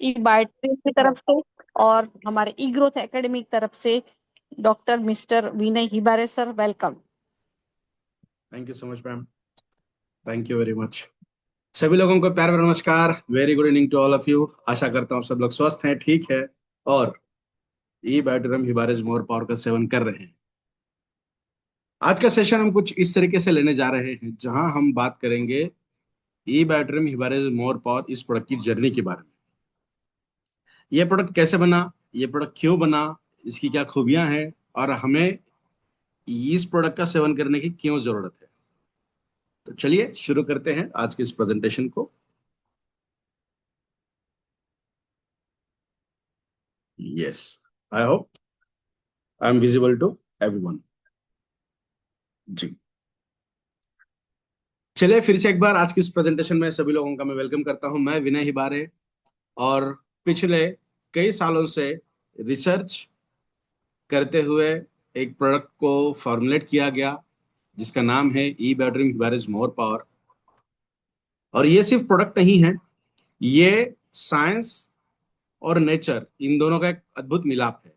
ई बायोट्रेन की तरफ से और हमारे ई ग्रोथ एकेडमी की तरफ से doctor mister Vinay Hibare sir, welcome. Thank you so much ma'am. Thank you very much. सभी लोगों को प्यार भरा नमस्कार। Very good evening to all of you. आशा करता हूँ सब लोग स्वस्थ हैं, ठीक है, और ई बायोटेरम हिबारिस मोर पावर का सेवन कर रहे हैं। आज का सेशन हम कुछ इस तरीके से लेने जा रहे हैं जहां हम बात करेंगे ई बायोटेरम हिबारिस मोर पावर इस प्रोडक्ट की जर्नी के बारे में। ये प्रोडक्ट कैसे बना, ये प्रोडक्ट क्यों बना, इसकी क्या खूबियां हैं और हमें इस प्रोडक्ट का सेवन करने की क्यों जरूरत है। तो चलिए शुरू करते हैं आज की इस प्रेजेंटेशन को। Yes, I hope I am visible to everyone. जी, चलिए फिर से एक बार आज की इस प्रेजेंटेशन में सभी लोगों का मैं वेलकम करता हूं। मैं विनय हिबारे, और पिछले कई सालों से रिसर्च करते हुए एक प्रोडक्ट को फॉर्मुलेट किया गया जिसका नाम है ई बैटरी हिबारिस मोर पावर। और ये सिर्फ प्रोडक्ट नहीं है, ये साइंस और नेचर इन दोनों का एक अद्भुत मिलाप है।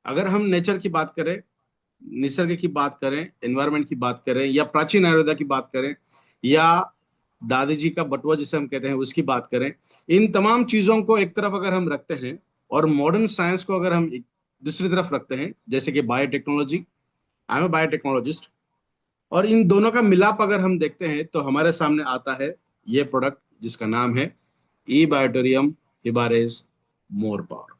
अगर हम नेचर की बात करें, निसर्ग की बात करें, एनवायरनमेंट की बात करें, या प्राचीन आयुर्वेदा की बात करें, या दादी जी का बटुआ जिसे हम कहते हैं उसकी बात करें, इन तमाम चीजों को एक तरफ अगर हम रखते हैं और मॉडर्न साइंस को अगर हम दूसरी तरफ रखते हैं, जैसे कि biotechnology, I am a biotechnologist, और इन दोनों का मिलाप अगर हम देखते हैं तो हमारे सामने आता है ये प्रोडक्ट जिसका नाम है ई बायोटेरियम हिबारेस मोर पावर।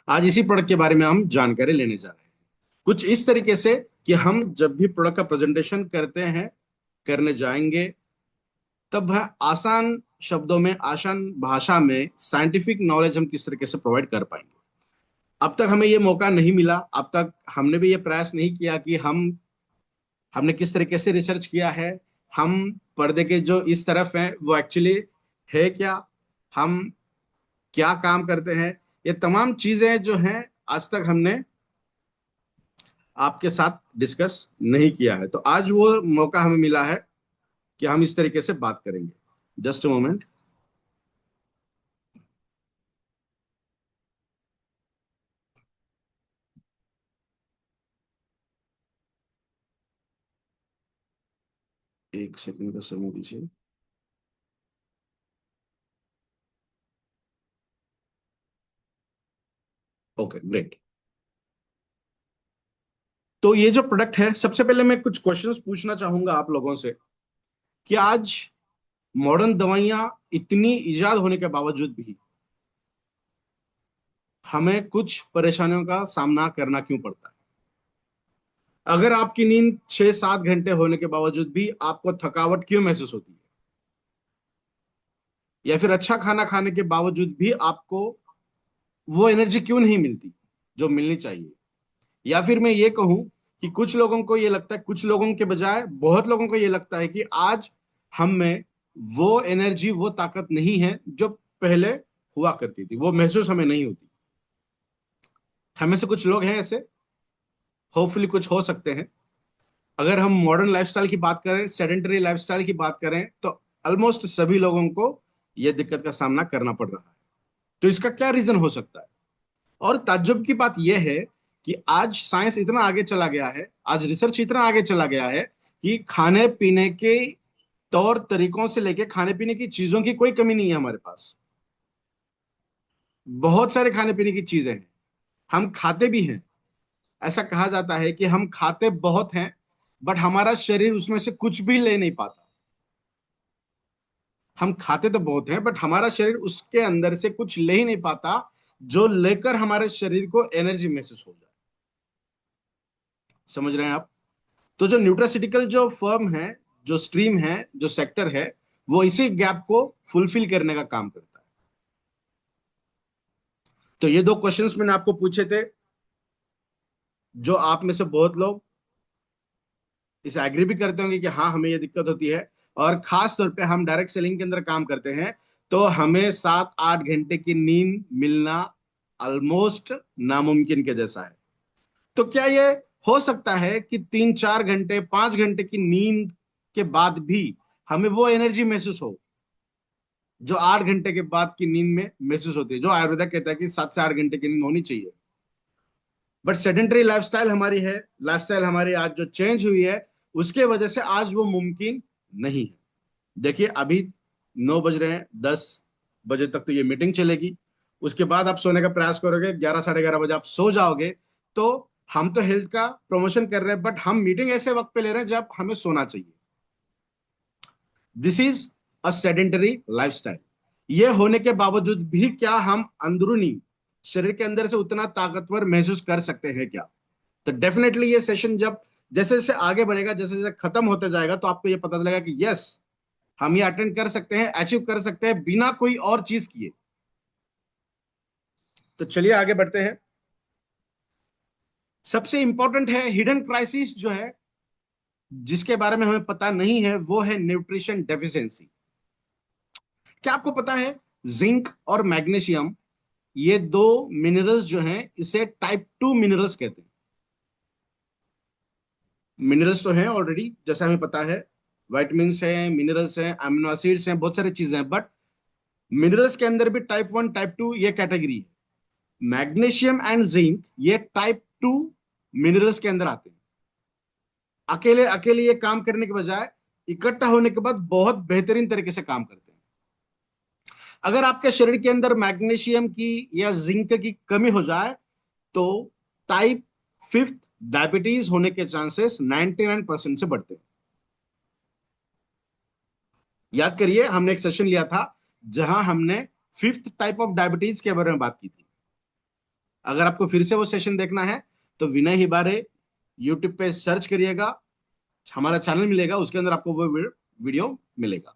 आज इसी प्रोडक्ट के बारे में हम जानकारी लेने जा रहे हैं, कुछ इस तरीके से कि हम जब भी प्रोडक्ट का प्रेजेंटेशन करते हैं, करने जाएंगे, तब वह आसान शब्दों में, आसान भाषा में साइंटिफिक नॉलेज हम किस तरीके से प्रोवाइड कर पाएंगे। अब तक हमें ये मौका नहीं मिला, अब तक हमने भी ये प्रयास नहीं किया कि हमने किस तरीके से रिसर्च किया है, हम पर्दे के जो इस तरफ हैं वो एक्चुअली है क्या, हम क्या काम करते हैं, ये तमाम चीजें जो हैं आज तक हमने आपके साथ डिस्कस नहीं किया है। तो आज वो मौका हमें मिला है कि हम इस तरीके से बात करेंगे। Just a moment. एक सेकंड का समय दीजिए। Okay, great. तो ये जो प्रोडक्ट है, सबसे पहले मैं कुछ क्वेश्चंस पूछना चाहूंगा आप लोगों से कि आज मॉडर्न दवाइयां इतनी इजाद होने के बावजूद भी हमें कुछ परेशानियों का सामना करना क्यों पड़ता है। अगर आपकी नींद 6-7 घंटे होने के बावजूद भी आपको थकावट क्यों महसूस होती है, या फिर अच्छा खाना खाने के बावजूद भी आपको वो एनर्जी क्यों नहीं मिलती जो मिलनी चाहिए। या फिर मैं ये कहूं कि कुछ लोगों को ये लगता है, कुछ लोगों के बजाय बहुत लोगों को ये लगता है कि आज हम में वो एनर्जी, वो ताकत नहीं है जो पहले हुआ करती थी, वो महसूस हमें नहीं होती। हमें से कुछ लोग हैं ऐसे, होपफुली कुछ हो सकते हैं। अगर हम मॉडर्न लाइफस्टाइल की बात करें, सेडेंटरी लाइफस्टाइल की बात करें, तो ऑलमोस्ट सभी लोगों को यह दिक्कत का सामना करना पड़ रहा है। तो इसका क्या रीजन हो सकता है। और ताज्जुब की बात यह है कि आज साइंस इतना आगे चला गया है, आज रिसर्च इतना आगे चला गया है कि खाने पीने के तौर तरीकों से लेके खाने पीने की चीजों की कोई कमी नहीं है हमारे पास। बहुत सारे खाने पीने की चीजें हैं, हम खाते भी हैं। ऐसा कहा जाता है कि हम खाते बहुत हैं, बट हमारा शरीर उसमें से कुछ भी ले नहीं पाता। हम खाते तो बहुत हैं, बट हमारा शरीर उसके अंदर से कुछ ले ही नहीं पाता जो लेकर हमारे शरीर को एनर्जी महसूस हो जाए। समझ रहे हैं आप। तो जो न्यूट्रास्यूटिकल जो फर्म है, जो स्ट्रीम है, जो सेक्टर है, वो इसी गैप को फुलफिल करने का काम करता है। तो ये दो क्वेश्चंस मैंने आपको पूछे थे, जो आप में से बहुत लोग इसे एग्री भी करते होंगे कि हाँ हमें ये दिक्कत होती है। और खास तौर पे हम डायरेक्ट सेलिंग के अंदर काम करते हैं, तो हमें 7-8 घंटे की नींद मिलना ऑलमोस्ट नामुमकिन के जैसा है। तो क्या ये हो सकता है कि 3-4 घंटे, 5 घंटे की नींद के बाद भी हमें वो एनर्जी महसूस हो जो 8 घंटे के बाद की नींद में महसूस होती है, जो आयुर्वेदा कहता है कि 7 से 8 घंटे की नींद होनी चाहिए। बट सेडेंटरी लाइफस्टाइल हमारी है, लाइफस्टाइल हमारी आज जो चेंज हुई है, उसके वजह से आज वो मुमकिन नहीं है। देखिए अभी 9 बज रहे हैं, 10 बजे तक तो ये मीटिंग चलेगी, उसके बाद आप सोने का प्रयास करोगे, 11 साढ़े 11 बजे आप सो जाओगे। तो हम तो हेल्थ का प्रमोशन कर रहे हैं, बट हम मीटिंग ऐसे वक्त पे ले रहे हैं जब हमें सोना चाहिए। This is a sedentary lifestyle. ये होने के बावजूद भी क्या हम अंदरूनी शरीर के अंदर से उतना ताकतवर महसूस कर सकते हैं क्या? तो डेफिनेटली ये सेशन जब जैसे जैसे आगे बढ़ेगा, जैसे जैसे खत्म होते जाएगा, तो आपको ये पता चलेगा कि यस, हम ये अटेंड कर सकते हैं, अचीव कर सकते हैं बिना कोई और चीज किए। तो चलिए आगे बढ़ते हैं। सबसे इंपॉर्टेंट है हिडन क्राइसिस जो है, जिसके बारे में हमें पता नहीं है, वो है न्यूट्रिशन डेफिशिएंसी। क्या आपको पता है जिंक और मैग्नीशियम, ये दो मिनरल्स जो हैं, इसे टाइप 2 मिनरल्स कहते हैं। मिनरल्स तो हैं ऑलरेडी, जैसा हमें पता है, वाइटमिन्स हैं, मिनरल्स हैं, अमीनो एसिड्स हैं, बहुत सारी चीजें हैं, बट मिनरल्स के अंदर भी टाइप 1 टाइप 2 ये कैटेगरी है। मैग्नीशियम एंड जिंक ये टाइप 2 मिनरल्स के अंदर आते हैं। अकेले अकेले ये काम करने के बजाय इकट्ठा होने के बाद बहुत बेहतरीन तरीके से काम करते हैं। अगर आपके शरीर के अंदर मैग्नीशियम की या जिंक की कमी हो जाए, तो टाइप 5 डायबिटीज होने के चांसेस 99% से बढ़ते हैं। याद करिए, हमने एक सेशन लिया था जहां हमने 5th टाइप ऑफ डायबिटीज के बारे में बात की थी। अगर आपको फिर से वो सेशन देखना है, तो विनय हिबारे यूट्यूब पे सर्च करिएगा, हमारा चैनल मिलेगा, उसके अंदर आपको वो वीडियो मिलेगा।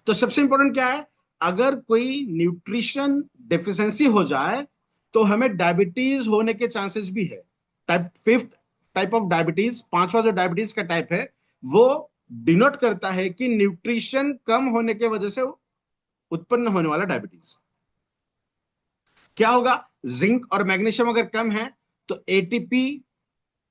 तो सबसे इंपॉर्टेंट क्या है, अगर कोई न्यूट्रिशन डेफिशिएंसी हो जाए, तो हमें डायबिटीज होने के चांसेस भी है। टाइप 5 टाइप ऑफ डायबिटीज, पांचवा जो डायबिटीज का टाइप है, वो डिनोट करता है कि न्यूट्रिशन कम होने के वजह से उत्पन्न होने वाला डायबिटीज। क्या होगा, जिंक और मैग्नीशियम अगर कम है, तो एटीपी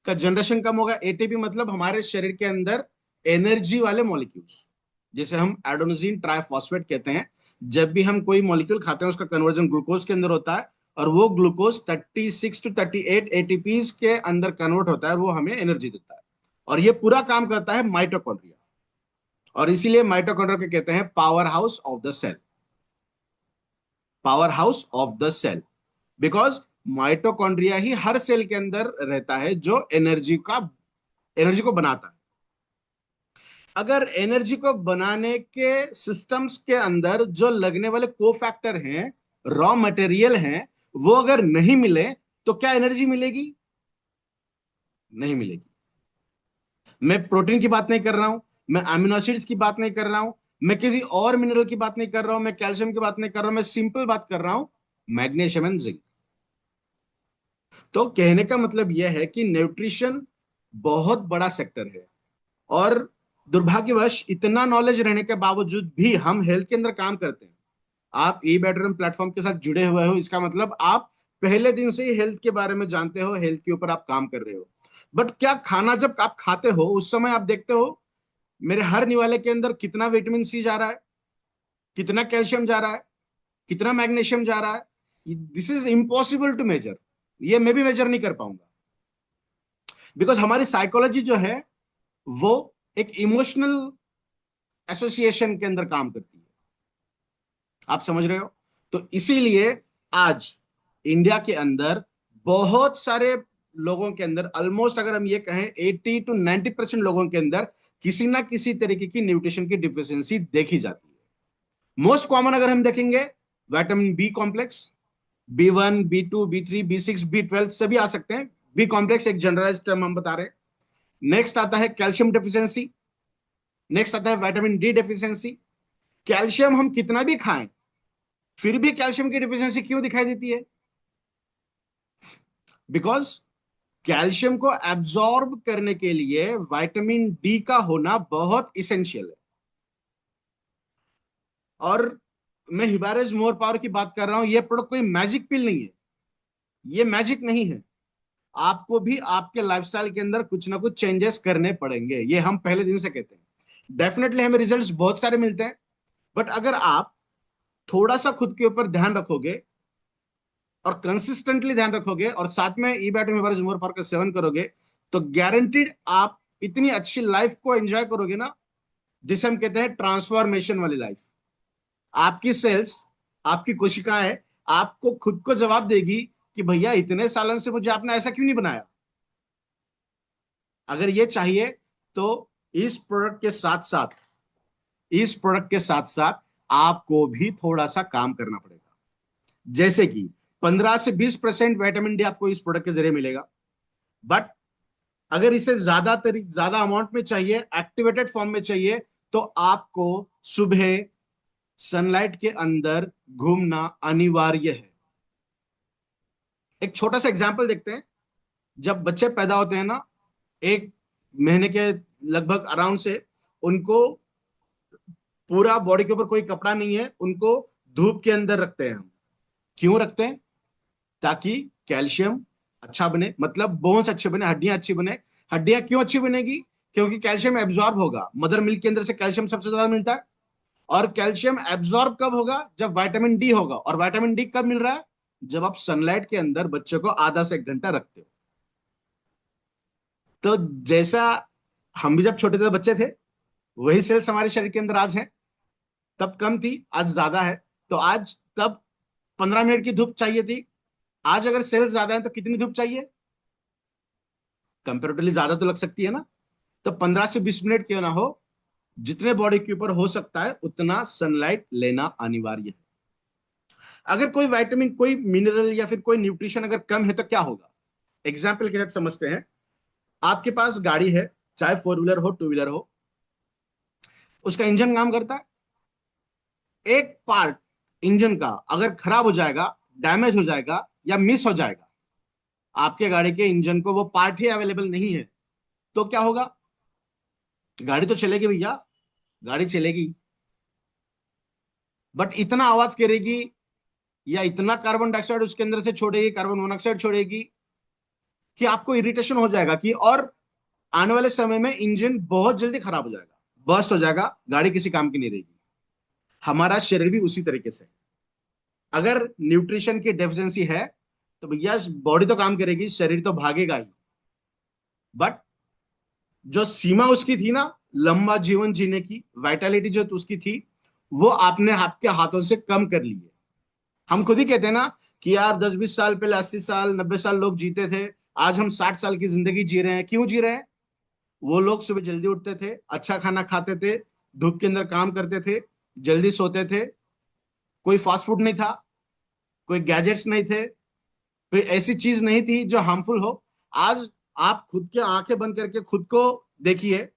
का जनरेशन कम होगा। एटीपी मतलब हमारे शरीर के अंदर एनर्जी वाले मॉलिक्यूल्स, जिसे हम एडोनोसिन ट्राइफॉस्फेट कहते हैं। जब भी हम कोई मॉलिक्यूल खाते हैं, उसका कन्वर्जन ग्लूकोज के अंदर होता है, और वो ग्लूकोज 36 to 38 एटीपीज के अंदर कन्वर्ट होता है, और वो हमें एनर्जी देता है। और ये पूरा काम करता है माइटोकॉन्ड्रिया, और इसीलिए माइटोकॉन्ड्रिया को कहते हैं power house of the cell. Power house of the cell, because mitochondria ही हर सेल के अंदर रहता है, जो एनर्जी को बनाता है। अगर एनर्जी को बनाने के सिस्टम्स के अंदर जो लगने वाले कोफैक्टर हैं, रॉ मटेरियल हैं, वो अगर नहीं मिले, तो क्या एनर्जी मिलेगी? नहीं मिलेगी। मैं प्रोटीन की बात नहीं कर रहा हूं, मैं अमीनो एसिड्स की बात नहीं कर रहा हूं, मैं किसी और मिनरल की बात नहीं कर रहा हूं, मैं कैल्शियम की बात नहीं कर रहा हूं, मैं सिंपल बात कर रहा हूं, मैग्नीशियम एंड जिंक। तो कहने का मतलब यह है कि न्यूट्रिशन बहुत बड़ा सेक्टर है, और दुर्भाग्यवश इतना नॉलेज रहने के बावजूद भी हम हेल्थ के अंदर काम करते हैं। आप ई बेटरन प्लेटफॉर्म के साथ जुड़े हुए हो, इसका मतलब आप पहले दिन से ही हेल्थ के बारे में जानते हो, हेल्थ के ऊपर आप काम कर रहे हो। बट क्या खाना जब आप खाते हो, उस समय आप देखते हो मेरे हर निवाले के अंदर कितना विटामिन सी जा रहा है, कितना कैल्शियम जा रहा है, कितना मैग्नीशियम जा रहा है? This is impossible to measure. ये मैं भी मेजर नहीं कर पाऊंगा, बिकॉज हमारी साइकोलॉजी जो है, वो एक इमोशनल एसोसिएशन के अंदर काम करती है। आप समझ रहे हो? तो इसीलिए आज इंडिया के अंदर बहुत सारे लोगों के अंदर, ऑलमोस्ट अगर हम ये कहें 80 to 90% लोगों के अंदर किसी ना किसी तरीके की न्यूट्रिशन की डिफिशियंसी देखी जाती है। मोस्ट कॉमन अगर हम देखेंगे, vitamin B complex, B1 B2 B3 B6 B12 सभी आ सकते हैं। बी कॉम्प्लेक्स एक जनरलाइज टर्म हम बता रहे हैं। नेक्स्ट आता है कैल्शियम डेफिशिएंसी, नेक्स्ट आता है विटामिन डी डेफिशिएंसी। कैल्शियम हम कितना भी खाएं, फिर भी कैल्शियम की डेफिशिएंसी क्यों दिखाई देती है? बिकॉज कैल्शियम को एब्जॉर्ब करने के लिए विटामिन डी का होना बहुत इसेंशियल है। और मैं हिबारेज मोर पावर की बात कर रहा हूं, यह प्रोडक्ट कोई मैजिक पिल नहीं है, ये मैजिक नहीं है। आपको भी आपके लाइफस्टाइल के अंदर कुछ ना कुछ चेंजेस करने पड़ेंगे, ये हम पहले दिन से कहते हैं। डेफिनेटली हमें रिजल्ट्स बहुत सारे मिलते हैं, बट अगर आप थोड़ा सा खुद के ऊपर ध्यान रखोगे और कंसिस्टेंटली ध्यान रखोगे और साथ में ई बैट में मोर पावर का सेवन करोगे, तो गारंटीड आप इतनी अच्छी लाइफ को एंजॉय करोगे ना, जिसे हम कहते हैं ट्रांसफॉर्मेशन वाली लाइफ। आपकी सेल्स, आपकी कोशिकाएं आपको खुद को जवाब देगी कि भैया इतने सालों से मुझे आपने ऐसा क्यों नहीं बनाया। अगर ये चाहिए तो इस प्रोडक्ट के साथ साथ आपको भी थोड़ा सा काम करना पड़ेगा। जैसे कि 15 से 20% विटामिन डी आपको इस प्रोडक्ट के जरिए मिलेगा, बट अगर इसे ज्यादा अमाउंट में चाहिए, एक्टिवेटेड फॉर्म में चाहिए, तो आपको सुबह सनलाइट के अंदर घूमना अनिवार्य है। एक छोटा सा एग्जांपल देखते हैं। जब बच्चे पैदा होते हैं ना, 1 महीने के लगभग अराउंड से, उनको पूरा बॉडी के ऊपर कोई कपड़ा नहीं है, उनको धूप के अंदर रखते हैं हम। क्यों रखते हैं? ताकि कैल्शियम अच्छा बने, मतलब बोन्स अच्छे बने, हड्डियां अच्छी बने। हड्डियां क्यों अच्छी बनेगी? क्योंकि कैल्शियम एब्जॉर्ब होगा। मदर मिल्क के अंदर से कैल्शियम सबसे ज्यादा मिलता है। और कैल्शियम एब्जॉर्ब कब होगा? जब विटामिन डी होगा। और विटामिन डी कब मिल रहा है? जब आप सनलाइट के अंदर बच्चे को आधा से 1 घंटा रखते हो। तो जैसा हम भी जब छोटे थे बच्चे थे, वही सेल्स हमारे शरीर के अंदर आज है। तब कम थी, आज ज्यादा है। तो आज, तब 15 मिनट की धूप चाहिए थी, आज अगर सेल्स ज्यादा है तो कितनी धूप चाहिए? कंपेरेटिवली ज्यादा तो लग सकती है ना। तो 15 से 20 मिनट क्यों ना हो, जितने बॉडी के ऊपर हो सकता है उतना सनलाइट लेना अनिवार्य है। अगर कोई विटामिन, कोई मिनरल या फिर कोई न्यूट्रिशन अगर कम है तो क्या होगा? एग्जाम्पल के साथ समझते हैं। आपके पास गाड़ी है, चाहे 4 व्हीलर हो, 2 व्हीलर हो, उसका इंजन काम करता है। एक पार्ट इंजन का अगर खराब हो जाएगा, डैमेज हो जाएगा या मिस हो जाएगा, आपके गाड़ी के इंजन को वो पार्ट ही अवेलेबल नहीं है, तो क्या होगा? गाड़ी तो चलेगी भैया, गाड़ी चलेगी, बट इतना आवाज करेगी या इतना कार्बन डाइऑक्साइड उसके अंदर से छोड़ेगी, कार्बन मोनोऑक्साइड छोड़ेगी, कि आपको इरिटेशन हो जाएगा कि, और आने वाले समय में इंजन बहुत जल्दी खराब हो जाएगा, बर्स्ट हो जाएगा, गाड़ी किसी काम की नहीं रहेगी। हमारा शरीर भी उसी तरीके से, अगर न्यूट्रिशन की डेफिशिएंसी है तो भैया बॉडी तो काम करेगी, शरीर तो भागेगा ही, बट जो सीमा उसकी थी ना, लंबा जीवन जीने की वाइटलिटी जो उसकी थी, वो आपने आपके हाथों से कम कर ली है। हम खुद ही कहते हैं ना कि यार 10-20 साल पहले 80 साल 90 साल लोग जीते थे, आज हम 60 साल की जिंदगी जी रहे हैं। क्यों जी रहे हैं? वो लोग सुबह जल्दी उठते थे, अच्छा खाना खाते थे, धूप के अंदर काम करते थे, जल्दी सोते थे, कोई फास्ट फूड नहीं था, कोई गैजेट्स नहीं थे, कोई ऐसी चीज नहीं थी जो हार्मफुल हो। आज आप खुद के आंखें बंद करके खुद को देखिए,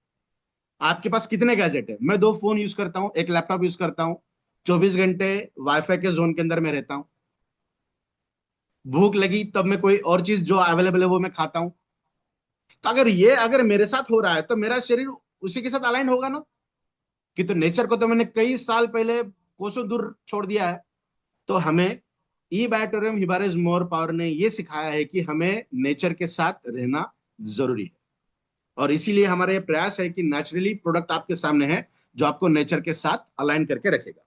आपके पास कितने गैजेट है। मैं 2 फोन यूज करता हूँ, एक लैपटॉप यूज करता हूँ, 24 घंटे वाईफाई के जोन के अंदर में रहता हूँ। भूख लगी तब मैं कोई और चीज जो अवेलेबल है वो मैं खाता हूँ। तो अगर मेरे साथ हो रहा है तो मेरा शरीर उसी के साथ अलाइन होगा ना। कि तो नेचर को तो मैंने कई साल पहले कोसों दूर छोड़ दिया है। तो हमें ई बायोटोरियम हिबारेज मोर पावर ने ये सिखाया है कि हमें नेचर के साथ रहना जरूरी है। और इसीलिए हमारा ये प्रयास है कि नेचुरली प्रोडक्ट आपके सामने है जो आपको नेचर के साथ अलाइन करके रखेगा।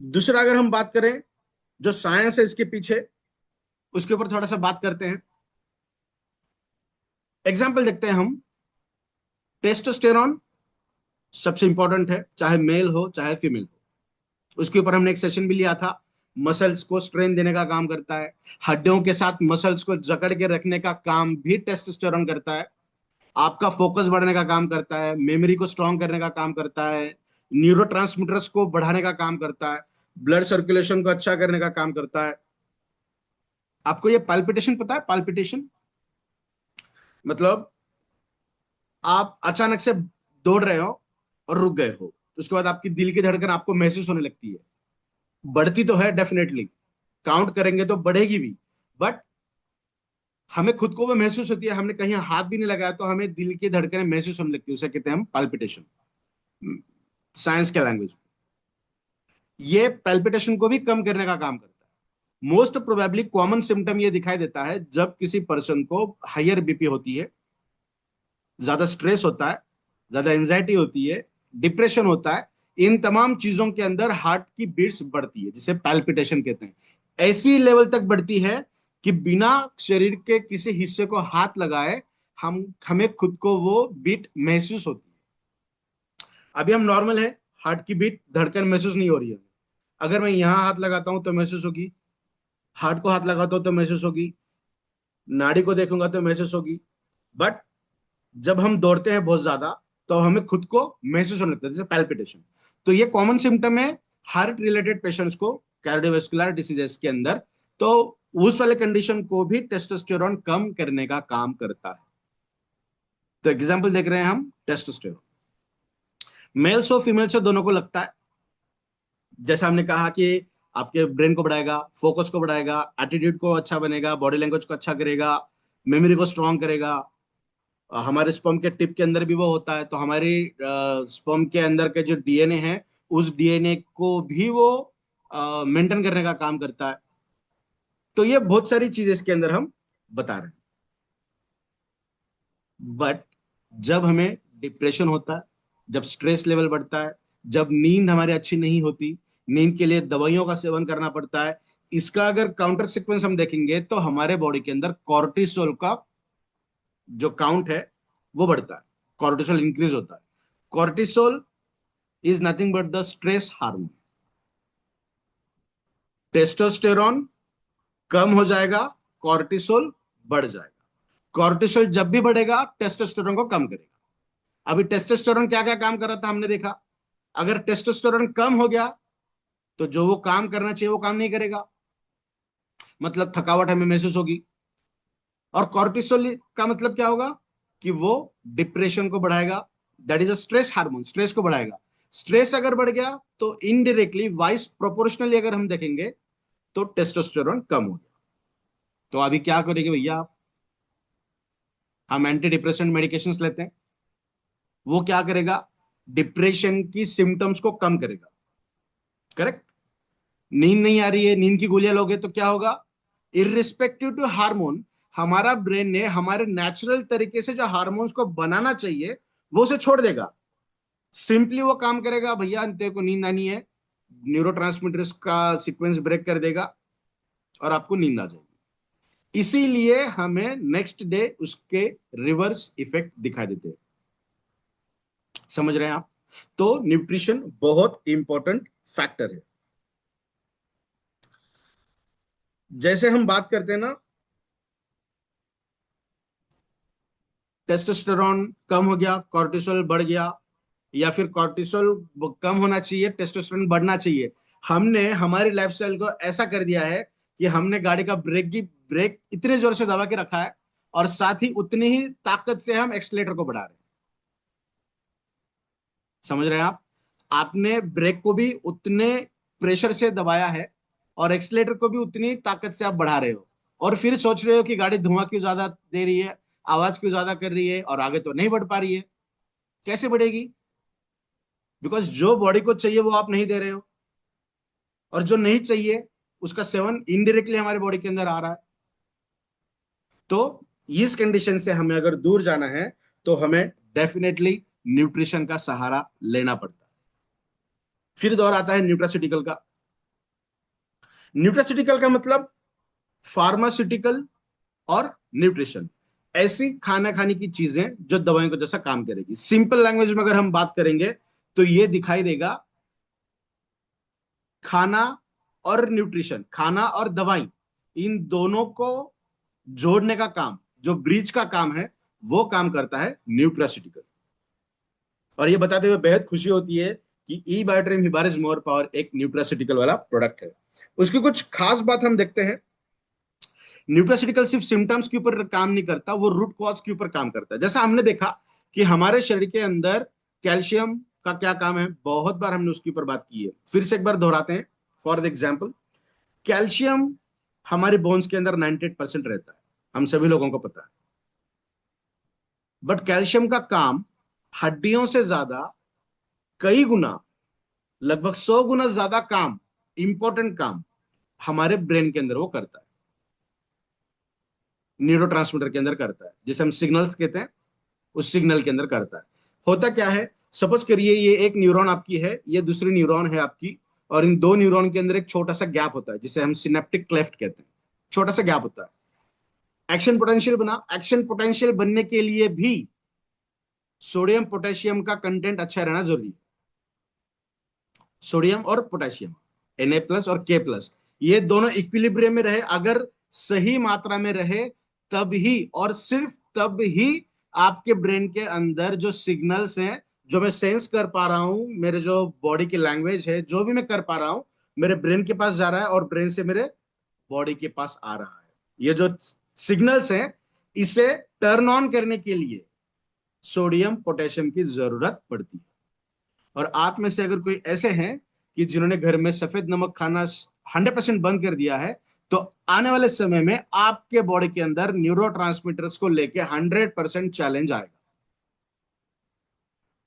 दूसरा, अगर हम बात करें जो साइंस है इसके पीछे, उसके ऊपर थोड़ा सा बात करते हैं। एग्जाम्पल देखते हैं हम। टेस्टोस्टेरॉन सबसे इंपॉर्टेंट है, चाहे मेल हो चाहे फीमेल हो। उसके ऊपर हमने एक सेशन भी लिया था। मसल्स को स्ट्रेन देने का काम करता है, हड्डियों के साथ मसल्स को जकड़ के रखने का काम भी टेस्टोस्टेरॉन करता है, आपका फोकस बढ़ाने का काम करता है, मेमोरी को स्ट्रांग करने का काम करता है, न्यूरोट्रांसमीटर्स को बढ़ाने का काम करता है, ब्लड सर्कुलेशन को अच्छा करने का काम करता है। आपको ये पाल्पिटेशन पता है? पाल्पिटेशन मतलब आप अचानक से दौड़ रहे हो और रुक गए हो, उसके बाद आपकी दिल की धड़कन आपको महसूस होने लगती है। बढ़ती तो है डेफिनेटली, काउंट करेंगे तो बढ़ेगी भी, बट हमें खुद को वो महसूस होती है। हमने कहीं हाथ भी नहीं लगाया तो हमें दिल की धड़कनें महसूस होने लगती है, उसे कहते हैं हम पाल्पिटेशन, साइंस के लैंग्वेज में। ये पैल्पिटेशन को भी कम करने का काम करता है। मोस्ट प्रोबेबली कॉमन सिम्टम ये दिखाई देता है जब किसी पर्सन को हायर बीपी होती है, ज्यादा स्ट्रेस होता है, ज्यादा एंजाइटी होती है, डिप्रेशन होता है, इन तमाम चीजों के अंदर हार्ट की बीट्स बढ़ती है, जिसे पैल्पिटेशन कहते हैं। ऐसी लेवल तक बढ़ती है कि बिना शरीर के किसी हिस्से को हाथ लगाए हमें खुद को वो बीट महसूस होती है। अभी हम नॉर्मल है, हार्ट की बीट धड़कन महसूस नहीं हो रही है। अगर मैं यहाँ हाथ लगाता हूं तो महसूस होगी, हार्ट को हाथ लगाता हूं तो महसूस होगी, नाड़ी को देखूंगा तो महसूस होगी। बट जब हम दौड़ते हैं बहुत ज्यादा तो हमें खुद को महसूस होने लगता है, जैसे पैल्पिटेशन। तो ये कॉमन सिम्टम है हार्ट रिलेटेड पेशेंट्स को, कार्डियोवास्कुलर डिसीजेस के अंदर। तो उस वाले कंडीशन को भी टेस्टोस्टेरोन कम करने का काम करता है। तो एग्जाम्पल देख रहे हैं हम टेस्टोस्टेरोन, मेल्स और फीमेल्स से दोनों को लगता है। जैसा हमने कहा कि आपके ब्रेन को बढ़ाएगा, फोकस को बढ़ाएगा, एटीट्यूड को अच्छा बनेगा, बॉडी लैंग्वेज को अच्छा करेगा, मेमोरी को स्ट्रांग करेगा। हमारे स्पर्म के टिप के अंदर भी वो होता है, तो हमारी स्पर्म के अंदर के जो डीएनए है, उस डीएनए को भी वो मेंटेन करने का काम करता है। तो ये बहुत सारी चीजें इसके अंदर हम बता रहे हैं। बट जब हमें डिप्रेशन होता है, जब स्ट्रेस लेवल बढ़ता है, जब नींद हमारी अच्छी नहीं होती, नींद के लिए दवाइयों का सेवन करना पड़ता है, इसका अगर काउंटर सीक्वेंस हम देखेंगे तो हमारे बॉडी के अंदर कॉर्टिसोल का जो काउंट है वो बढ़ता है, कॉर्टिसोल इंक्रीज होता है। Cortisol is nothing but the stress hormone. Testosterone कम हो जाएगा, कॉर्टिसोल बढ़ जाएगा। कॉर्टिसोल जब भी बढ़ेगा टेस्टोस्टेरोन को कम करेगा। अभी टेस्टोस्टेरोन क्या क्या काम कर रहा था हमने देखा। अगर टेस्टोस्टेरोन कम हो गया तो जो वो काम करना चाहिए वो काम नहीं करेगा, मतलब थकावट हमें महसूस होगी। और कॉर्टिसोल का मतलब क्या होगा कि वो डिप्रेशन को बढ़ाएगा, that is a stress hormone, stress को बढ़ाएगा। स्ट्रेस अगर बढ़ गया तो इनडायरेक्टली वाइस प्रोपोर्शनली अगर हम देखेंगे तो टेस्टोस्टेरोन कम हो गया। तो अभी क्या करेंगे भैया आप, हम एंटी डिप्रेशन मेडिकेशंस लेते हैं, वो क्या करेगा, डिप्रेशन की सिम्टम्स को कम करेगा, करेक्ट। नींद नहीं आ रही है, नींद की गोलियां लोगे तो क्या होगा, इररिस्पेक्टिव टू हार्मोन, हमारा ब्रेन ने हमारे नेचुरल तरीके से जो हार्मोन्स को बनाना चाहिए वो उसे छोड़ देगा। सिंपली वो काम करेगा, भैया तेरे को नींद आनी है, न्यूरोट्रांसमीटर्स का सीक्वेंस ब्रेक कर देगा और आपको नींद आ जाएगी। इसीलिए हमें नेक्स्ट डे उसके रिवर्स इफेक्ट दिखाई देते हैं। समझ रहे हैं आप। तो न्यूट्रिशन बहुत इंपॉर्टेंट फैक्टर है। जैसे हम बात करते हैं ना, टेस्टोस्टेरोन कम हो गया, कॉर्टिसोल बढ़ गया, या फिर कॉर्टिसोल कम होना चाहिए, टेस्टोस्टेरोन बढ़ना चाहिए। हमने हमारी लाइफस्टाइल को ऐसा कर दिया है कि हमने गाड़ी का ब्रेक इतने जोर से दबा के रखा है और साथ ही उतनी ही ताकत से हम एक्सीलेटर को बढ़ा रहे हैं। समझ रहे हैं आप। आपने ब्रेक को भी उतने प्रेशर से दबाया है और एक्सीलेटर को भी उतनी ताकत से आप बढ़ा रहे हो, और फिर सोच रहे हो कि गाड़ी धुआं क्यों ज्यादा दे रही है, आवाज क्यों ज्यादा कर रही है और आगे तो नहीं बढ़ पा रही है। कैसे बढ़ेगी, बिकॉज जो बॉडी को चाहिए वो आप नहीं दे रहे हो, और जो नहीं चाहिए उसका सेवन इनडायरेक्टली हमारे बॉडी के अंदर आ रहा है। तो इस कंडीशन से हमें अगर दूर जाना है तो हमें डेफिनेटली न्यूट्रिशन का सहारा लेना पड़ता है। फिर दौर आता है न्यूट्रास्यूटिकल का। न्यूट्रास्यूटिकल का मतलब फार्मास्यूटिकल और न्यूट्रिशन, ऐसी खाना खाने की चीजें जो दवाइयों को जैसा काम करेगी। सिंपल लैंग्वेज में अगर हम बात करेंगे तो ये दिखाई देगा, खाना और न्यूट्रिशन, खाना और दवाई, इन दोनों को जोड़ने का काम, जो ब्रिज का काम है, वो काम करता है न्यूट्रास्यूटिकल। और ये बताते हुए बेहद खुशी होती है कि ई बायोट्रिन हिबारिस मोर पावर एक न्यूट्रास्यूटिकल वाला प्रोडक्ट है। उसकी कुछ खास बात हम देखते हैं। न्यूट्रास्यूटिकल सिर्फ सिम्टम्स के ऊपर काम नहीं करता, वो रूट कॉज के ऊपर काम करता है। जैसा हमने देखा कि हमारे शरीर के अंदर कैल्शियम का क्या काम है, बहुत बार हमने उसके ऊपर बात की है, फिर से एक बार दोहराते हैं। फॉर एग्जाम्पल, कैल्शियम हमारे बोन्स के अंदर 98% रहता है, हम सभी लोगों को पता है। बट कैल्शियम का काम हड्डियों से ज्यादा, कई गुना, लगभग 100 गुना ज्यादा काम, इंपॉर्टेंट काम हमारे ब्रेन के अंदर वो करता है, न्यूरोट्रांसमीटर के अंदर करता है, जिसे हम सिग्नल्स कहते हैं, उस सिग्नल के अंदर करता है। होता क्या है, सपोज करिए ये एक न्यूरॉन आपकी है, ये दूसरी न्यूरॉन है आपकी, और इन दो न्यूरॉन के अंदर एक छोटा सा गैप होता है जिसे हम सिनेप्टिक क्लेफ्ट कहते हैं। छोटा सा गैप होता है। एक्शन पोटेंशियल बनने के लिए भी सोडियम पोटेशियम का कंटेंट अच्छा रहना जरूरी है। सोडियम और पोटेशियम, Na+ और K+, ये दोनों इक्विलिब्रियम में रहे, अगर सही मात्रा में रहे, तब ही और सिर्फ तब ही आपके ब्रेन के अंदर जो सिग्नल्स हैं, जो मैं सेंस कर पा रहा हूं, मेरे जो बॉडी की लैंग्वेज है, जो भी मैं कर पा रहा हूं, मेरे ब्रेन के पास जा रहा है और ब्रेन से मेरे बॉडी के पास आ रहा है। ये जो सिग्नल्स हैं, इसे टर्न ऑन करने के लिए सोडियम पोटेशियम की जरूरत पड़ती है। और आप में से अगर कोई ऐसे हैं कि जिन्होंने घर में सफेद नमक खाना 100% बंद कर दिया है, तो आने वाले समय में आपके बॉडी के अंदर न्यूरोट्रांसमीटर्स को लेके 100% चैलेंज आएगा।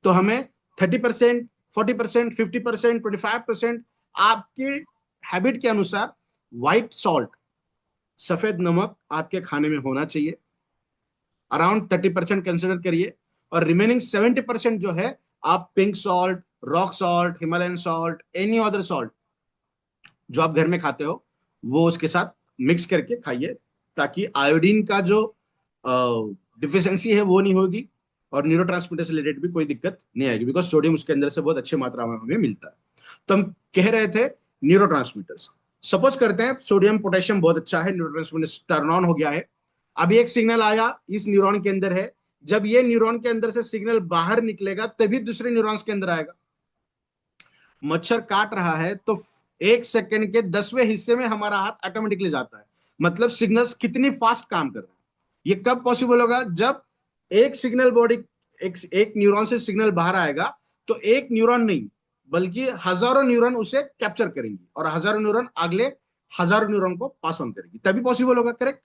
तो हमें 30%, 40%, 50%, 25% आपके हैबिट के अनुसार व्हाइट सॉल्ट, सफेद नमक आपके खाने में होना चाहिए। अराउंड 30% कंसिडर करिए, और रिमेनिंग 70% जो है आप pink salt, rock salt, Himalayan salt, any other salt जो आप घर में खाते हो, वो उसके साथ मिक्स करके खाइए, ताकि आयोडीन का जो डिफिशियंसी है वो नहीं होगी, और न्यूरोट्रांसमीटर से रिलेटेड भी कोई दिक्कत नहीं आएगी, बिकॉज सोडियम उसके अंदर से बहुत अच्छी मात्रा में हमें मिलता है। तो हम कह रहे थे न्यूरोट्रांसमीटर्स। सपोज करते हैं सोडियम पोटेशियम बहुत अच्छा है, न्यूरोट्रांसमीटर टर्न ऑन हो गया है। अभी एक सिग्नल आया इस न्यूरॉन के अंदर है, जब ये न्यूरॉन के अंदर से सिग्नल बाहर निकलेगा तभी दूसरे न्यूरॉन्स के अंदर आएगा। मच्छर काट रहा है तो 1 सेकंड के 10वें हिस्से में हमारा हाथ ऑटोमेटिकली जाता है। मतलब सिग्नल्स कितनी फास्ट काम कर रहे हैं। ये कब पॉसिबल होगा? जब एक सिग्नल बॉडी, एक न्यूरॉन से सिग्नल बाहर आएगा, तो एक न्यूरॉन नहीं बल्कि हजारों न्यूरॉन उसे कैप्चर करेंगी, और हजारों न्यूरॉन अगले हजारों न्यूरॉन को पास ऑन करेगी, तभी पॉसिबल होगा। करेक्ट।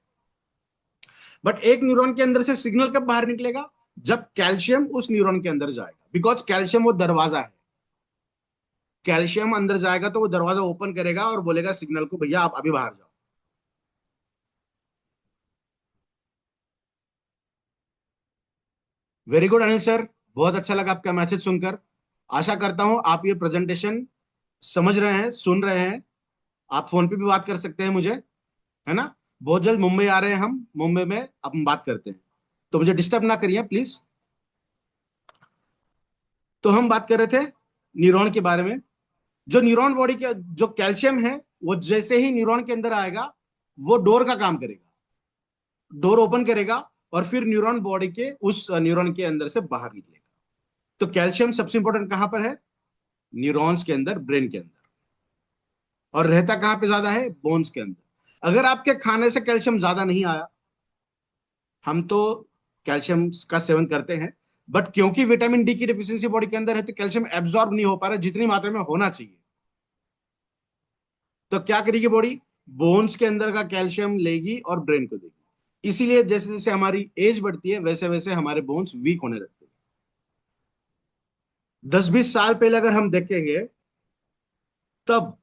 बट एक न्यूरॉन के अंदर से सिग्नल कब बाहर निकलेगा? जब कैल्शियम उस न्यूरॉन के अंदर जाएगा, बिकॉज कैल्शियम वो दरवाजा है। कैल्शियम अंदर जाएगा तो वो दरवाजा ओपन करेगा और बोलेगा सिग्नल को, भैया आप अभी बाहर जाओ। वेरी गुड अनिल सर, बहुत अच्छा लगा आपका मैसेज सुनकर। आशा करता हूं आप ये प्रेजेंटेशन समझ रहे हैं, सुन रहे हैं। आप फोन पे भी बात कर सकते हैं मुझे, है ना। बहुत जल्द मुंबई आ रहे हैं हम, मुंबई में अपन बात करते हैं, तो मुझे डिस्टर्ब ना करिए प्लीज। तो हम बात कर रहे थे न्यूरॉन के बारे में। जो न्यूरॉन बॉडी के जो कैल्शियम है, वो जैसे ही न्यूरॉन के अंदर आएगा, वो डोर का काम करेगा, डोर ओपन करेगा, और फिर न्यूरॉन बॉडी के उस न्यूरॉन के अंदर से बाहर निकलेगा। तो कैल्शियम सबसे इंपॉर्टेंट कहां पर है? न्यूरॉन्स के अंदर, ब्रेन के अंदर। और रहता कहां पे ज्यादा है? बोन्स के अंदर। अगर आपके खाने से कैल्शियम ज्यादा नहीं आया, हम तो कैल्शियम का सेवन करते हैं, बट क्योंकि विटामिन डी की डिफिशियंसी बॉडी के अंदर है, तो कैल्शियम एब्जॉर्ब नहीं हो पा रहा जितनी मात्रा में होना चाहिए। तो क्या करेगी बॉडी? बोन्स के अंदर का कैल्शियम लेगी और ब्रेन को देगी। इसीलिए जैसे जैसे हमारी एज बढ़ती है, वैसे वैसे हमारे बोन्स वीक होने लगते हैं। 10-20 साल पहले अगर हम देखेंगे, तब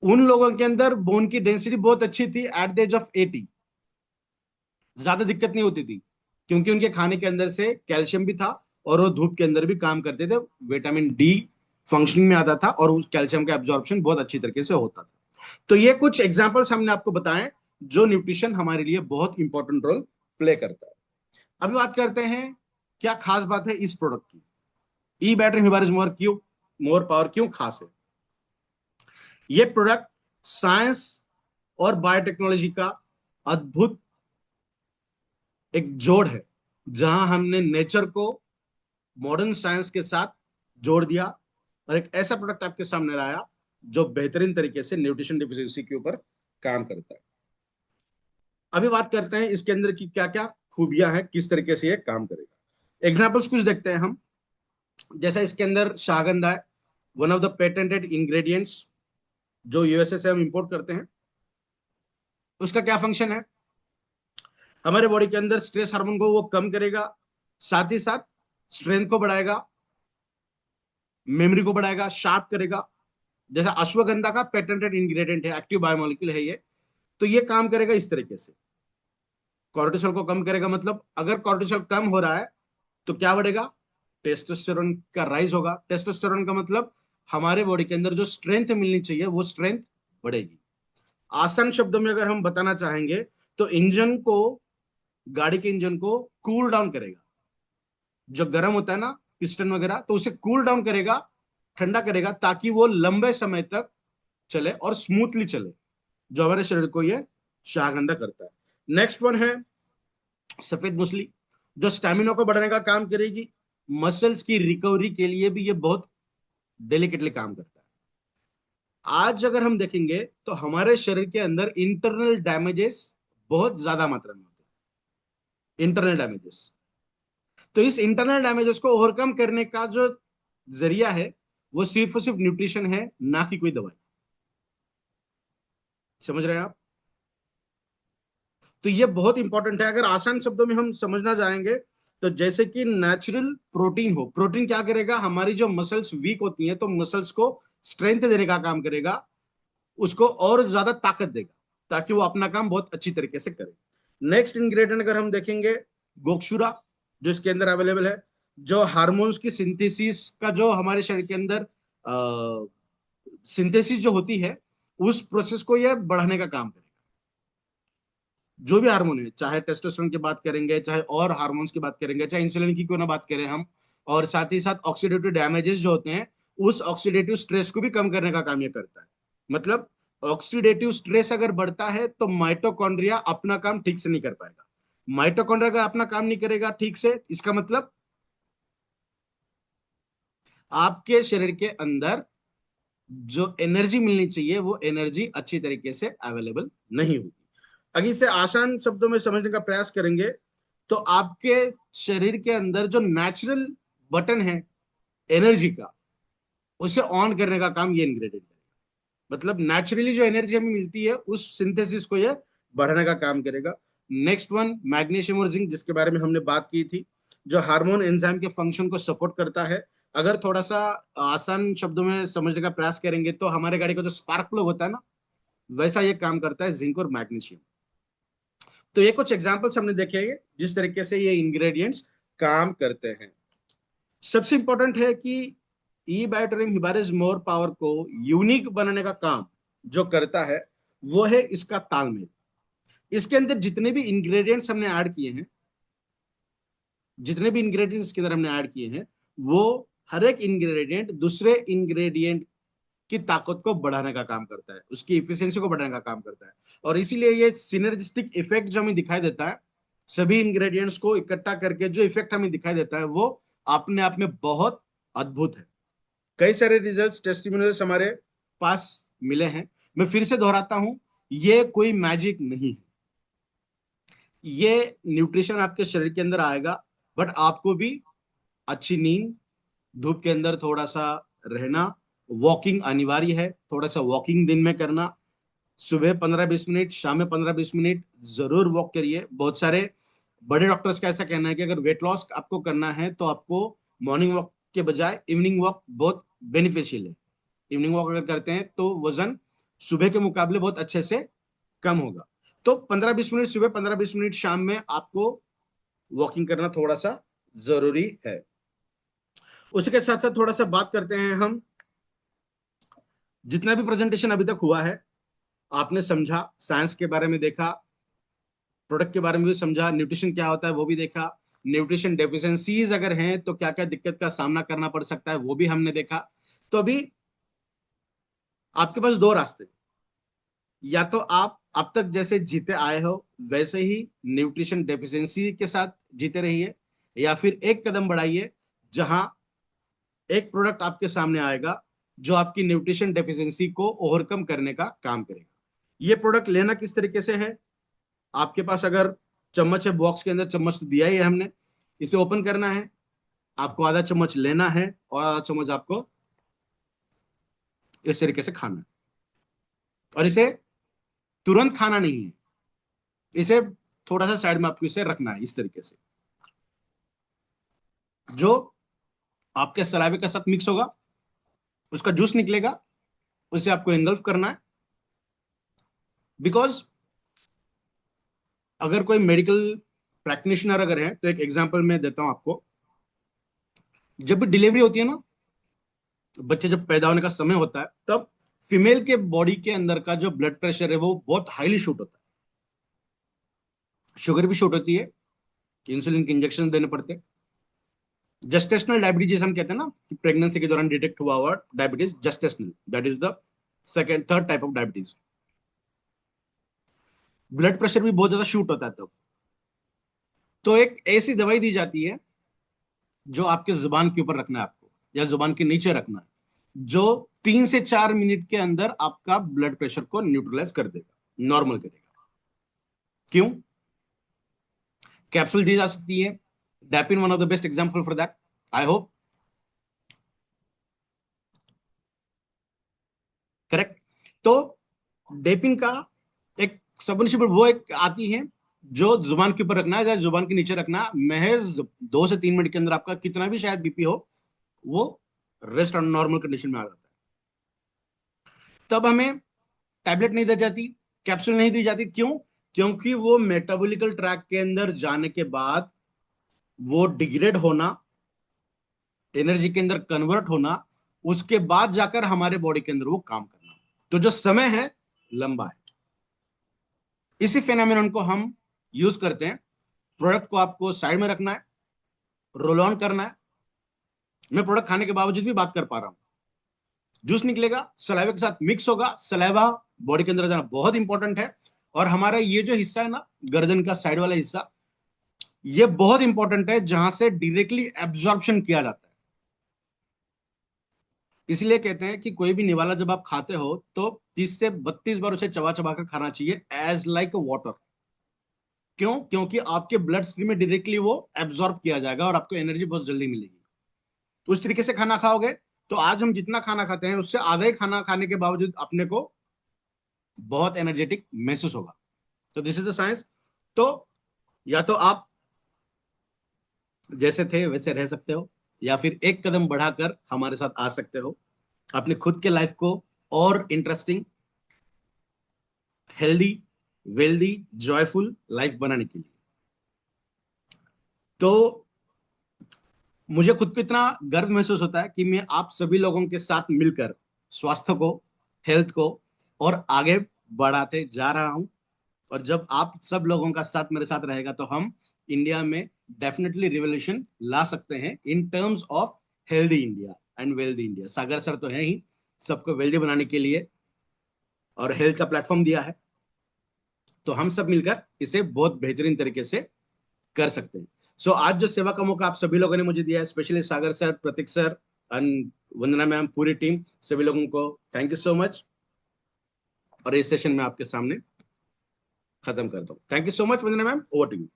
उन लोगों के अंदर बोन की डेंसिटी बहुत अच्छी थी एट द एज ऑफ 80। ज्यादा दिक्कत नहीं होती थी, क्योंकि उनके खाने के अंदर से कैल्शियम भी था, और वो धूप के अंदर भी काम करते थे, विटामिन डी फंक्शनिंग में आता था, और उस कैल्शियम का एब्जॉर्प्शन बहुत अच्छी तरीके से होता था। तो ये कुछ एग्जाम्पल्स हमने आपको बताएं, जो न्यूट्रिशन हमारे लिए बहुत इंपॉर्टेंट रोल प्ले करता है। अभी बात करते हैं क्या खास बात है इस प्रोडक्ट की। ई बैटरी हिबारिज मोर क्यों, मोर पावर क्यों खास है? ये प्रोडक्ट साइंस और बायोटेक्नोलॉजी का अद्भुत एक जोड़ है, जहां हमने नेचर को मॉडर्न साइंस के साथ जोड़ दिया, और एक ऐसा प्रोडक्ट आपके सामने लाया जो बेहतरीन तरीके से न्यूट्रिशन डिफिशियंसी के ऊपर काम करता है। अभी बात करते हैं इसके अंदर की क्या क्या खूबियां हैं, किस तरीके से ये काम करेगा। एग्जाम्पल्स कुछ देखते हैं हम। जैसा इसके अंदर शाहगंधा है, one of the patented ingredients, जो यूएसए से हम इंपोर्ट करते हैं। उसका क्या फंक्शन है? हमारे बॉडी के अंदर स्ट्रेस हार्मोन को वो कम करेगा, साथ ही साथ स्ट्रेंथ को बढ़ाएगा, मेमोरी को बढ़ाएगा, शार्प करेगा। जैसा अश्वगंधा का पेटेंटेड इंग्रेडिएंट है, एक्टिव बायोमोलिक्यूल है ये, तो ये काम करेगा इस तरीके से। कॉर्टिसोल को कम करेगा, मतलब अगर कॉर्टिसोल कम हो रहा है तो क्या बढ़ेगा, टेस्टोस्टेरोन का राइज होगा। टेस्टोस्टेरोन का मतलब हमारे बॉडी के अंदर जो स्ट्रेंथ मिलनी चाहिए वो स्ट्रेंथ बढ़ेगी। आसान शब्दों में अगर हम बताना चाहेंगे तो इंजन को, गाड़ी के इंजन को कूल डाउन करेगा। जो गर्म होता है ना पिस्टन वगैरह, तो उसे कूल डाउन करेगा, ठंडा करेगा, ताकि वो लंबे समय तक चले और स्मूथली चले, जो हमारे शरीर को ये शाहगंदा करता है। नेक्स्ट वन है सफेद मूसली, जो स्टैमिना को बढ़ाने का काम करेगी। मसल्स की रिकवरी के लिए भी ये बहुत डेलिकेटली काम करता है। आज अगर हम देखेंगे तो हमारे शरीर के अंदर इंटरनल डैमेजेस बहुत ज्यादा मात्रा में होते हैं, इंटरनल डैमेजेस। तो इस इंटरनल डैमेजेस को ओवरकम करने का जो जरिया है वो सिर्फ और सिर्फ न्यूट्रिशन है, ना कि कोई दवाई। समझ रहे हैं आप? तो ये बहुत इंपॉर्टेंट है। अगर आसान शब्दों में हम समझना चाहेंगे तो जैसे कि नेचुरल प्रोटीन हो, प्रोटीन क्या करेगा, हमारी जो मसल्स वीक होती हैं तो मसल्स को स्ट्रेंथ देने का काम करेगा, उसको और ज्यादा ताकत देगा, ताकि वो अपना काम बहुत अच्छी तरीके से करे। नेक्स्ट इंग्रेडिएंट अगर हम देखेंगे, गोक्षुरा, जो इसके अंदर अवेलेबल है, जो हार्मोन्स की सिंथेसिस का, जो हमारे शरीर के अंदर सिंथेसिस जो होती है, उस प्रोसेस को यह बढ़ाने का काम करेगा। जो भी हार्मोन है, चाहे टेस्टोस्टेरोन की बात करेंगे, चाहे और हार्मोन्स की बात करेंगे, चाहे इंसुलिन की क्यों ना बात करें हम, और साथ ही साथ ऑक्सीडेटिव डैमेजेस जो होते हैं, उस ऑक्सीडेटिव स्ट्रेस को भी कम करने का काम ये करता है। मतलब ऑक्सीडेटिव स्ट्रेस अगर बढ़ता है तो माइटोकॉन्ड्रिया अपना काम ठीक से नहीं कर पाएगा। माइटोकॉन्ड्रिया अगर अपना काम नहीं करेगा ठीक से, इसका मतलब आपके शरीर के अंदर जो एनर्जी मिलनी चाहिए वो एनर्जी अच्छी तरीके से अवेलेबल नहीं होगी। अगर इसे आसान शब्दों में समझने का प्रयास करेंगे तो आपके शरीर के अंदर जो नेचुरल बटन है एनर्जी का, उसे ऑन करने का काम ये इंग्रेडिएंट करेगा। मतलब नेचुरली जो एनर्जी हमें मिलती है उस सिंथेसिस को ये बढ़ाने का काम करेगा। नेक्स्ट वन मैग्नीशियम और जिंक, जिसके बारे में हमने बात की थी, जो हार्मोन एंजाइम के फंक्शन को सपोर्ट करता है। अगर थोड़ा सा आसान शब्दों में समझने का प्रयास करेंगे तो हमारे गाड़ी का जो स्पार्क प्लग होता है ना, वैसा ये काम करता है जिंक और मैग्नीशियम। तो ये कुछ एग्जांपल्स हमने देखे हैं जिस तरीके से ये इंग्रेडिएंट्स काम करते हैं। सबसे इंपॉर्टेंट है कि ई बायोटेरियम हिबारिस मोर पावर को यूनिक बनाने का काम जो करता है वो है इसका तालमेल। इसके अंदर जितने भी इंग्रेडिएंट्स हमने ऐड किए हैं, जितने भी इंग्रेडिएंट्स इसके अंदर हमने ऐड किए हैं, वो हर एक इंग्रेडिएंट दूसरे इंग्रेडिएंट की ताकत को बढ़ाने का काम करता है, उसकी इफिशियंसी को बढ़ाने का काम करता है। और इसीलिए ये सिनर्जिस्टिक इफेक्ट जो हमें दिखाई देता है, सभी इंग्रेडिएंट्स को इकट्ठा करके जो इफेक्ट हमें दिखाई देता है वो अपने आप में बहुत अद्भुत है। कई सारे रिजल्ट्स, टेस्टिमोनियल्स हमारे पास मिले हैं। मैं फिर से दोहराता हूं, ये कोई मैजिक नहीं है। ये न्यूट्रिशन आपके शरीर के अंदर आएगा, बट आपको भी अच्छी नींद, धूप के अंदर थोड़ा सा रहना, वॉकिंग अनिवार्य है, थोड़ा सा वॉकिंग दिन में करना, सुबह 15-20 मिनट, शाम में 15-20 मिनट जरूर वॉक करिए। बहुत सारे बड़े डॉक्टर्स का ऐसा कहना है कि अगर वेट लॉस आपको करना है तो आपको मॉर्निंग वॉक के बजाय इवनिंग वॉक बहुत बेनिफिशियल है। इवनिंग वॉक अगर करते हैं तो वजन सुबह के मुकाबले बहुत अच्छे से कम होगा। तो 15-20 मिनट सुबह, 15-20 मिनट शाम में आपको वॉकिंग करना थोड़ा सा जरूरी है। उसी के साथ साथ थोड़ा सा बात करते हैं हम, जितना भी प्रेजेंटेशन अभी तक हुआ है आपने समझा, साइंस के बारे में देखा, प्रोडक्ट के बारे में भी समझा, न्यूट्रिशन क्या होता है वो भी देखा, न्यूट्रिशन डेफिशिएंसीज अगर हैं तो क्या क्या दिक्कत का सामना करना पड़ सकता है वो भी हमने देखा। तो अभी आपके पास दो रास्ते, या तो आप अब तक जैसे जीते आए हो वैसे ही न्यूट्रिशन डेफिशिएंसी के साथ जीते रहिए, या फिर एक कदम बढ़ाइए जहां एक प्रोडक्ट आपके सामने आएगा जो आपकी न्यूट्रिशन डेफिशिएंसी को ओवरकम करने का काम करेगा। ये प्रोडक्ट लेना किस तरीके से है, आपके पास अगर चम्मच है, बॉक्स के अंदर चम्मच तो दिया ही है हमने, इसे ओपन करना है, आपको आधा चम्मच लेना है और आधा चम्मच आपको इस तरीके से खाना है। और इसे तुरंत खाना नहीं है, इसे थोड़ा सा साइड में आपको इसे रखना है इस तरीके से। जो आपके सलाइवे के साथ मिक्स होगा, उसका जूस निकलेगा, उसे आपको एंगल्फ करना है। बिकॉज अगर कोई मेडिकल प्रैक्टिशनर अगर है, तो एक एग्जांपल मैं देता हूं आपको। जब भी डिलीवरी होती है ना, बच्चे जब पैदा होने का समय होता है, तब फीमेल के बॉडी के अंदर का जो ब्लड प्रेशर है वो बहुत हाईली शूट होता है, शुगर भी शूट होती है, इंसुलिन के इंजेक्शन देने पड़ते हैं। जेस्टेशनल डायबिटीज हम कहते हैं ना, कि प्रेगनेंसी के दौरान डिटेक्ट हुआ हुआ diabetes gestational, that is the second third type of diabetes. Blood pressure भी बहुत ज्यादा शूट होता है तब। तो एक ऐसी दवाई दी जाती है जो आपके जुबान के ऊपर रखना है आपको, या जुबान के नीचे रखना है, जो 3 से 4 मिनट के अंदर आपका ब्लड प्रेशर को न्यूट्रलाइज कर देगा, नॉर्मल करेगा। क्यों? कैप्सूल दी जा सकती है, Depin one of the best example for that, I hope. Correct. तो डेपिन का एक सबनिशिबल वो एक आती है जो जुबान के ऊपर रखना है या जुबान के नीचे रखना है। महज 2 से 3 मिनट के अंदर आपका कितना भी शायद बीपी हो, वो रेस्ट और नॉर्मल कंडीशन में आ जाता है। तब हमें टैबलेट नहीं दी जाती, कैप्सूल नहीं दी जाती। क्यों? क्योंकि वो मेटाबॉलिकल ट्रैक के अंदर जाने के बाद वो डिग्रेड होना, एनर्जी के अंदर कन्वर्ट होना, उसके बाद जाकर हमारे बॉडी के अंदर वो काम करना। तो जो समय है लंबा है। इसी फेनोमेनन को हम यूज करते हैं। प्रोडक्ट को आपको साइड में रखना है, रोल ऑन करना है। मैं प्रोडक्ट खाने के बावजूद भी बात कर पा रहा हूं। जूस निकलेगा, सलाइवा के साथ मिक्स होगा। सलाइवा बॉडी के अंदर जाना बहुत इंपॉर्टेंट है। और हमारा ये जो हिस्सा है ना, गर्दन का साइड वाला हिस्सा, ये बहुत इंपॉर्टेंट है, जहां से डायरेक्टली एब्जॉर्प्शन किया जाता है। इसलिए कहते हैं कि कोई भी निवाला जब आप खाते हो तो 30 से 32 बार उसे चबा चबा कर खाना चाहिए, एज लाइक वाटर। क्यों? क्योंकि आपके ब्लड स्ट्रीम में डायरेक्टली वो एब्जॉर्ब किया जाएगा और आपको एनर्जी बहुत जल्दी मिलेगी। तो उस तरीके से खाना खाओगे तो आज हम जितना खाना खाते हैं उससे आधा ही खाना खाने के बावजूद अपने को बहुत एनर्जेटिक महसूस होगा। तो दिस इज द साइंस। तो या तो आप जैसे थे वैसे रह सकते हो, या फिर एक कदम बढ़ाकर हमारे साथ आ सकते हो अपने खुद के लाइफ को और interesting, healthy, wealthy, joyful life बनाने के लिए। तो मुझे खुद को इतना गर्व महसूस होता है कि मैं आप सभी लोगों के साथ मिलकर स्वास्थ्य को, हेल्थ को और आगे बढ़ाते जा रहा हूं। और जब आप सब लोगों का साथ मेरे साथ रहेगा तो हम इंडिया में डेफिनेटली रिवोल्यूशन ला सकते हैं in terms of healthy India and wealthy India. Sagar sir तो है ही सबको वेल्दी बनाने के लिए और हेल्थ का प्लेटफॉर्म दिया है। तो हम सब मिलकर इसे बहुत बेहतरीन तरीके से कर सकते हैं। सो आज जो सेवा का मौका आप सभी लोगों ने मुझे दिया है, specially Sagar sir, Pratik sir and Vandana ma'am, पूरी टीम, सभी लोगों को थैंक यू सो मच। और इस सेशन में आपके सामने खत्म करता हूँ। Thank you so much Vandana ma'am, over to you.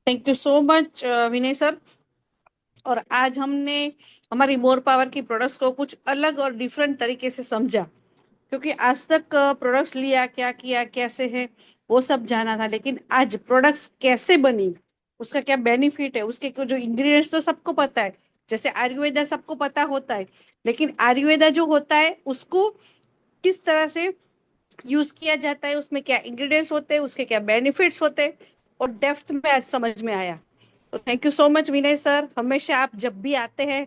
Thank you so much Vinay sir. और आज हमने हमारी मोर पावर की प्रोडक्ट्स को कुछ अलग और डिफरेंट तरीके से समझा, क्योंकि आज तक प्रोडक्ट्स लिया, क्या किया, कैसे है, वो सब जाना था। लेकिन आज प्रोडक्ट्स कैसे बनी, उसका क्या बेनिफिट है, उसके जो इंग्रेडिएंट्स तो सबको पता है, जैसे आयुर्वेदा सबको पता होता है, लेकिन आयुर्वेदा जो होता है उसको किस तरह से यूज किया जाता है, उसमें क्या इंग्रेडिएंट्स होते हैं, उसके क्या बेनिफिट्स होते हैं, और डेप्थ में आज समझ में आया। तो thank you so much Vinay sir. हमेशा आप जब भी आते हैं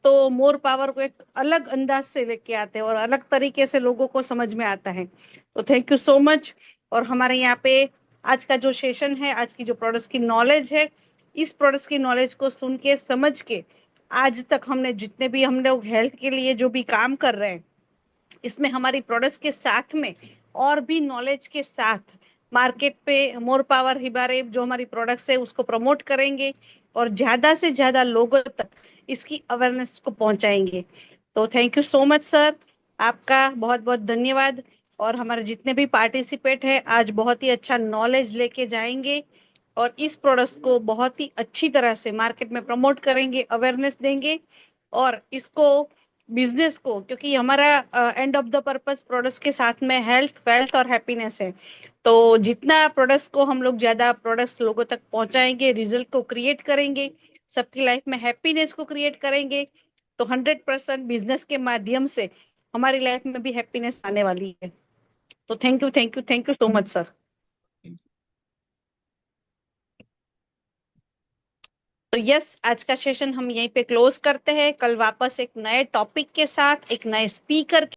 तो मोर पावर को एक अलग अंदाज से लेके आते हैं और अलग तरीके से लोगों को समझ में आता है। तो थैंक यू सो मच। और हमारे यहाँ पे आज का जो सेशन है, आज की जो प्रोडक्ट्स की नॉलेज है, इस प्रोडक्ट्स की नॉलेज को सुन के, समझ के, आज तक हमने जितने भी हम लोग हेल्थ के लिए जो भी काम कर रहे हैं, इसमें हमारी प्रोडक्ट्स के साथ में और भी नॉलेज के साथ मार्केट पे मोर पावर हिबारे जो हमारी प्रोडक्ट्स है उसको प्रमोट करेंगे और ज्यादा से ज्यादा लोगों तक इसकी अवेयरनेस को पहुंचाएंगे। तो thank you so much sir, आपका बहुत बहुत धन्यवाद। और हमारे जितने भी पार्टिसिपेट है आज बहुत ही अच्छा नॉलेज लेके जाएंगे और इस प्रोडक्ट्स को बहुत ही अच्छी तरह से मार्केट में प्रमोट करेंगे, अवेयरनेस देंगे और इसको बिजनेस को, क्योंकि हमारा end of the purpose products के साथ में हेल्थ, वेल्थ और हैप्पीनेस है। तो जितना प्रोडक्ट्स को हम लोग ज्यादा प्रोडक्ट्स लोगों तक पहुंचाएंगे, रिजल्ट को क्रिएट करेंगे, सबकी लाइफ में हैप्पीनेस को क्रिएट करेंगे, तो 100% बिजनेस के माध्यम से हमारी लाइफ में भी हैप्पीनेस आने वाली है। तो thank you, thank you, thank you so much sir. तो यस, आज का सेशन हम यहीं पे क्लोज करते हैं। कल वापस एक नए टॉपिक के साथ, एक नए स्पीकर